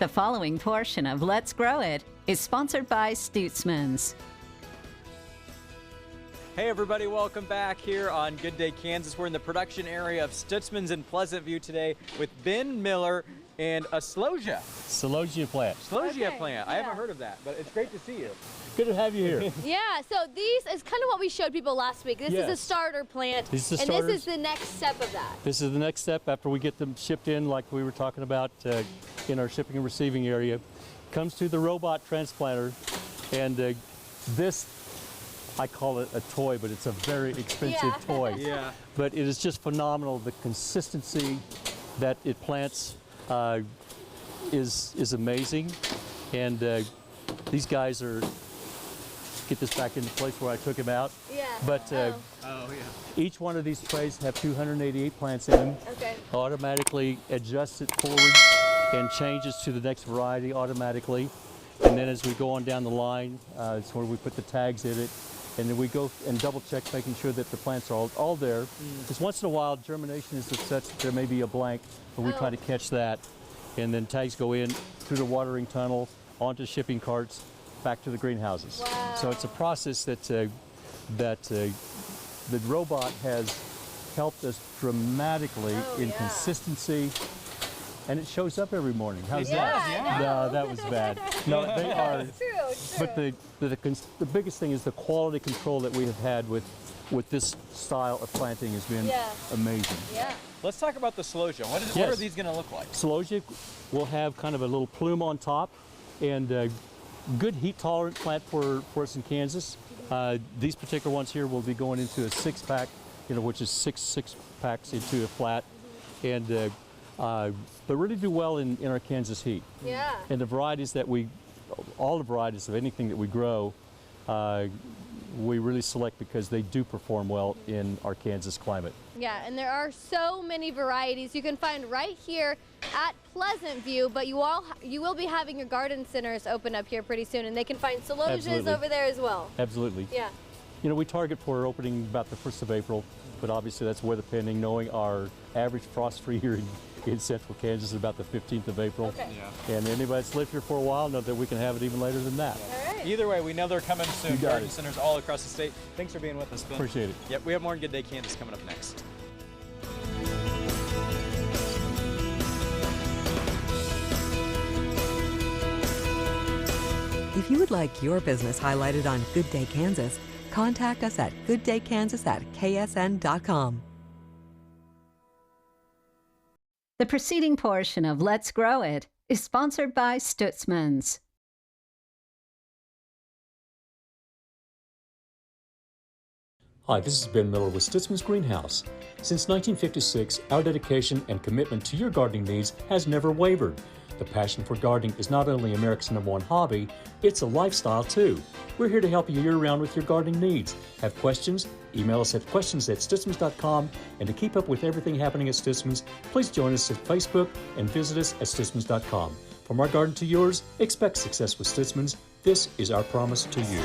The following portion of Let's Grow It is sponsored by Stutzman's. Hey everybody, welcome back here on Good Day Kansas. We're in the production area of Stutzman's in Pleasant View today with Ben Miller and a celosia. Celosia plant. Celosia plant. I haven't heard of that, but it's great to see you. Good to have you here. Yeah, so these is kind of what we showed people last week. This is a starter plant, These are and starters. this is the next step of that. This is the next step after we get them shipped in, like we were talking about in our shipping and receiving area. Comes to the robot transplanter, and this, I call it a toy, but it's a very expensive toy. Yeah. But it is just phenomenal. The consistency that it plants is amazing, and these guys are. Get this back into place where I took him out. Yeah. But Oh, yeah. each one of these trays have 288 plants in them. Okay. Automatically adjusts it forward and changes to the next variety automatically. And then as we go on down the line, it's where we put the tags in it. And then we go and double check, making sure that the plants are all there. Because once in a while, germination is such that there may be a blank, but we try to catch that. And then tags go in through the watering tunnel, onto shipping carts, back to the greenhouses. Wow. So it's a process that the robot has helped us dramatically in consistency, and it shows up every morning. How's that? Yeah. No, that was bad. No, they are. It's true. But the biggest thing is the quality control that we have had with this style of planting has been amazing. Yeah. Let's talk about the celosia. What Yes. are these going to look like? Celosia will have kind of a little plume on top, and good heat tolerant plant for us in Kansas. These particular ones here will be going into a 6-pack, which is six packs into a flat, and but really do well in our Kansas heat. Yeah. And the varieties that all the varieties of anything that we grow, we really select because they do perform well in our Kansas climate. Yeah, and there are so many varieties you can find right here at Pleasant View, but you will be having your garden centers open up here pretty soon, and they can find celosias over there as well. Absolutely. Yeah. We target for opening about the 1st of April, but obviously that's weather pending, knowing our average frost free here in central Kansas is about the 15th of April. Okay. Yeah. And anybody that's lived here for a while know that we can have it even later than that. All right. Either way, we know they're coming soon. You got Garden it. centers all across the state. Thanks for being with us, Ben. Appreciate it. Yep, we have more Good Day Kansas coming up next. If you would like your business highlighted on Good Day Kansas, contact us at gooddaykansas@ksn.com. The preceding portion of Let's Grow It is sponsored by Stutzman's. Hi, this is Ben Miller with Stutzman's Greenhouse. Since 1956, our dedication and commitment to your gardening needs has never wavered. The passion for gardening is not only America's #1 hobby, it's a lifestyle too. We're here to help you year-round with your gardening needs. Have questions? Email us at questions@stutzmans.com. And to keep up with everything happening at Stutzman's, please join us at Facebook and visit us at stutzmans.com. From our garden to yours, expect success with Stutzman's. This is our promise to you.